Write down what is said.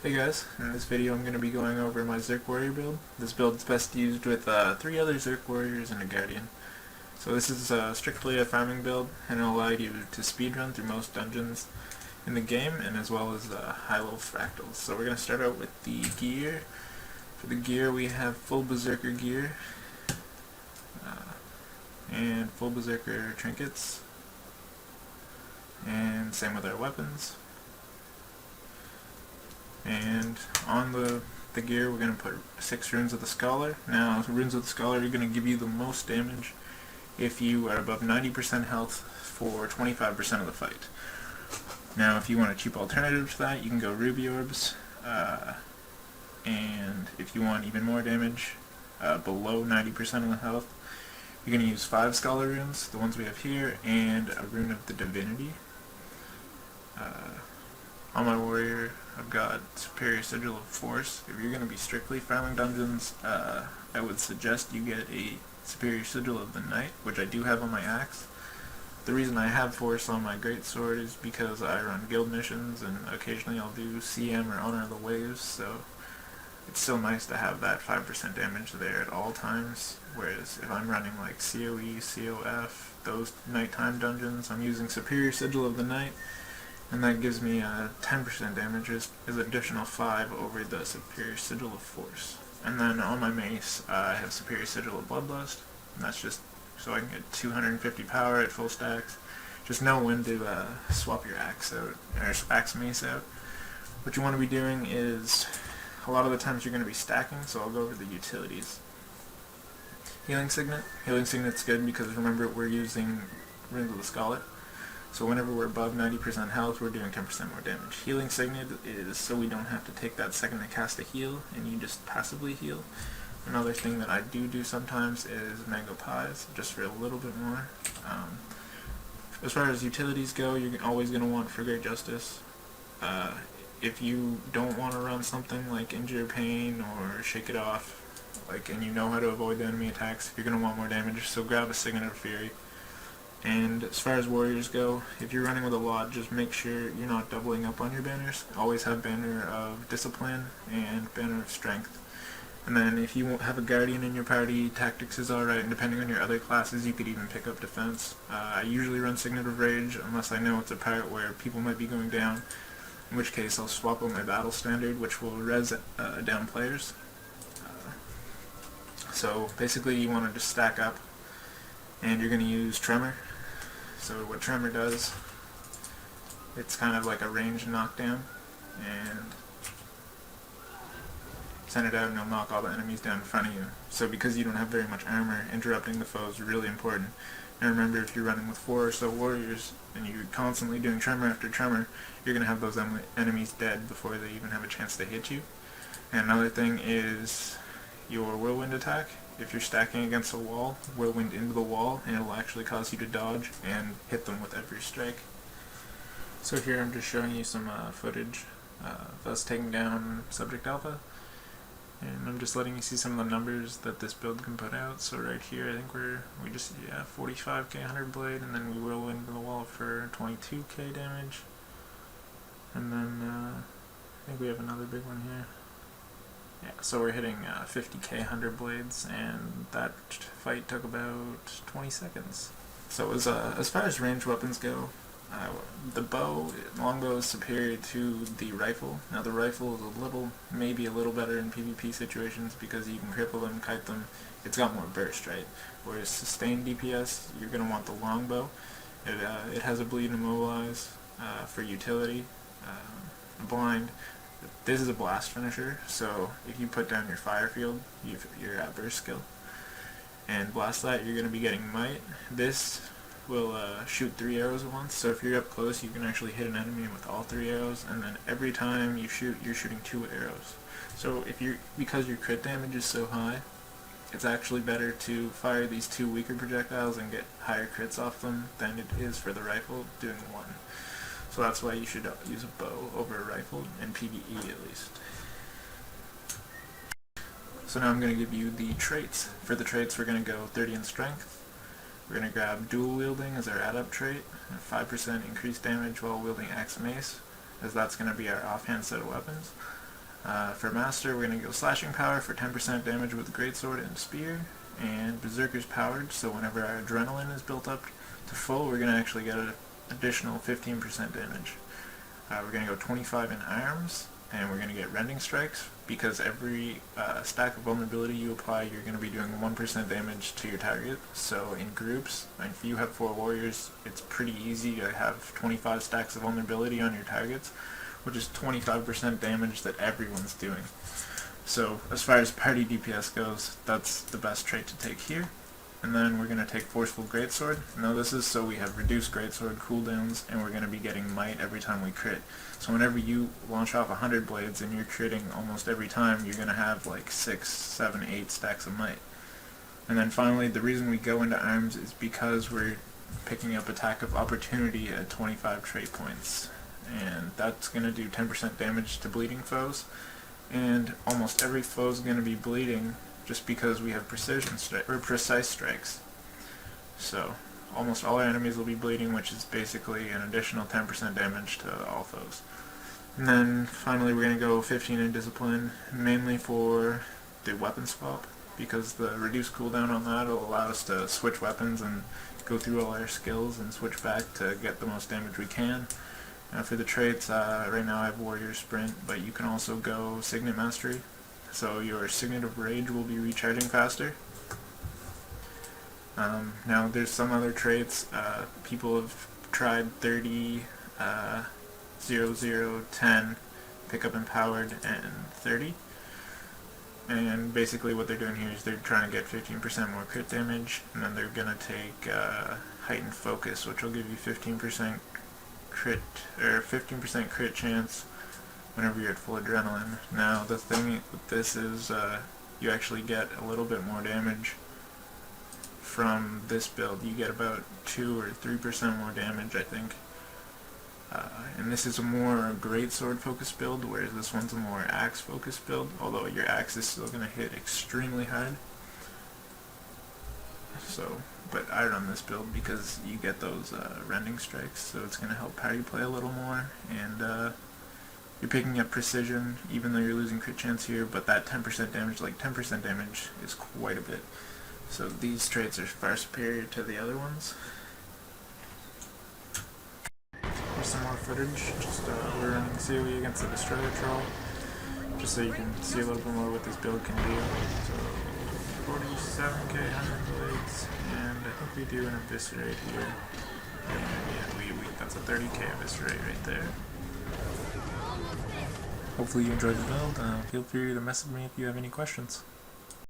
Hey guys, in this video I'm going to be going over my Zerk Warrior build. This build is best used with 3 other Zerk Warriors and a Guardian. So this is strictly a farming build, and it'll allow you to speedrun through most dungeons in the game, and as well as high-level fractals. So we're going to start out with the gear. For the gear we have full Berserker gear, and full Berserker trinkets, and same with our weapons. And on the gear we're going to put 6 runes of the Scholar. Now, runes of the Scholar are going to give you the most damage if you are above 90% health for 25% of the fight. Now, if you want a cheap alternative to that, you can go Ruby Orbs, and if you want even more damage, below 90% of the health, you're going to use 5 Scholar runes, the ones we have here, and a rune of the Divinity. On my warrior, I've got Superior Sigil of Force. If you're going to be strictly farming dungeons, I would suggest you get a Superior Sigil of the Night, which I do have on my axe. The reason I have Force on my greatsword is because I run guild missions, and occasionally I'll do CM or Honor of the Waves, so it's still nice to have that 5% damage there at all times, whereas if I'm running like COE, COF, those nighttime dungeons, I'm using Superior Sigil of the Night, and that gives me 10% damage as additional 5 over the Superior Sigil of Force. And then on my mace, I have Superior Sigil of Bloodlust, and that's just so I can get 250 power at full stacks. Just know when to swap your axe out, or axe mace out. What you want to be doing is, a lot of the times you're going to be stacking, so I'll go over the utilities. Healing Signet. Healing Signet's good because remember we're using Runes of the Scholar. So whenever we're above 90% health, we're doing 10% more damage. Healing Signet is so we don't have to take that second to cast a heal, and you just passively heal. Another thing that I do sometimes is Mango Pies, just for a little bit more. As far as utilities go, you're always going to want For Great Justice. If you don't want to run something like Injure Pain or Shake It Off, and you know how to avoid the enemy attacks, you're going to want more damage, so grab a Signet of Fury. And as far as warriors go, if you're running with a lot, just make sure you're not doubling up on your banners. Always have banner of Discipline and banner of Strength. And then if you have a guardian in your party, tactics is alright, and depending on your other classes, you could even pick up defense. I usually run Signet of Rage, unless I know it's a part where people might be going down, in which case I'll swap out my battle standard, which will res down players. So basically you want to just stack up, and you're going to use Tremor. So what Tremor does, it's kind of like a ranged knockdown, and send it out and it'll knock all the enemies down in front of you. So because you don't have very much armor, interrupting the foe is really important. And remember, if you're running with 4 or so warriors, and you're constantly doing Tremor after Tremor, you're going to have those enemies dead before they even have a chance to hit you. And another thing is your Whirlwind attack. If you're stacking against a wall, Whirlwind into the wall, and it'll actually cause you to dodge and hit them with every strike. So here I'm just showing you some footage of us taking down Subject Alpha, and I'm just letting you see some of the numbers that this build can put out. So right here I think we just 45k 100 blade, and then we Whirlwind into the wall for 22k damage, and then I think we have another big one here. Yeah, so we're hitting 50k 100 blades, and that fight took about 20 seconds. So as far as ranged weapons go, the longbow is superior to the rifle. Now the rifle is maybe a little better in PvP situations because you can cripple them, kite them. It's got more burst, right? Whereas sustained DPS, you're going to want the longbow. It has a bleed and immobilize for utility, blind. This is a blast finisher, so if you put down your fire field, your burst skill, and blast that, you're going to be getting might. This will shoot 3 arrows at once, so if you're up close, you can actually hit an enemy with all 3 arrows, and then every time you shoot, you're shooting 2 arrows. So because your crit damage is so high, it's actually better to fire these 2 weaker projectiles and get higher crits off them than it is for the rifle doing 1. So that's why you should use a bow over a rifle, in PvE at least. So now I'm going to give you the traits. For the traits we're going to go 30 in strength. We're going to grab dual wielding as our adept trait, 5% increased damage while wielding axe mace, as that's going to be our offhand set of weapons. For Master, we're going to go Slashing Power for 10% damage with Greatsword and Spear, and Berserker's Powered, so whenever our Adrenaline is built up to full, we're going to actually get an additional 15% damage. We're going to go 25 in Arms, and we're going to get Rending Strikes, because every stack of vulnerability you apply, you're going to be doing 1% damage to your target. So in groups, if you have 4 warriors, it's pretty easy to have 25 stacks of vulnerability on your targets, which is 25% damage that everyone's doing. So as far as party DPS goes, that's the best trait to take here. And then we're going to take Forceful Greatsword. Now this is so we have reduced Greatsword cooldowns, and we're going to be getting Might every time we crit. So whenever you launch off 100 blades and you're critting almost every time, you're going to have like 6, 7, 8 stacks of Might. And then finally, the reason we go into Arms is because we're picking up Attack of Opportunity at 25 trait points. And that's going to do 10% damage to bleeding foes. And almost every foe is going to be bleeding just because we have precise strikes. So almost all our enemies will be bleeding, which is basically an additional 10% damage to all foes. And then finally we're going to go 15 in Discipline, mainly for the weapon swap, because the reduced cooldown on that will allow us to switch weapons and go through all our skills and switch back to get the most damage we can. For the traits, right now I have Warrior Sprint, but you can also go Signet Mastery. So your Signet of Rage will be recharging faster. Now there's some other traits. People have tried 30, 0, 0, 10, Pick Up Empowered, and 30. And basically what they're doing here is they're trying to get 15% more crit damage, and then they're going to take Heightened Focus, which will give you 15% crit, or 15% crit chance whenever you're at full adrenaline. Now the thing with this is you actually get a little bit more damage from this build. You get about 2 or 3% more damage, I think. And this is a more Greatsword focused build, whereas this one's a more Axe focused build, although your Axe is still going to hit extremely hard. So, but I run this build because you get those Rending Strikes, so it's going to help party play a little more, and you're picking up precision, even though you're losing crit chance here, but that 10% damage, like 10% damage, is quite a bit. So these traits are far superior to the other ones. Here's some more footage. Just we're running COE against the Destroyer Troll, just so you can see a little bit more what this build can do. So 47k 100 blades, and I think we do an Eviscerate here. Yeah, that's a 30k Eviscerate right there. Hopefully you enjoyed the build. Feel free to message me if you have any questions.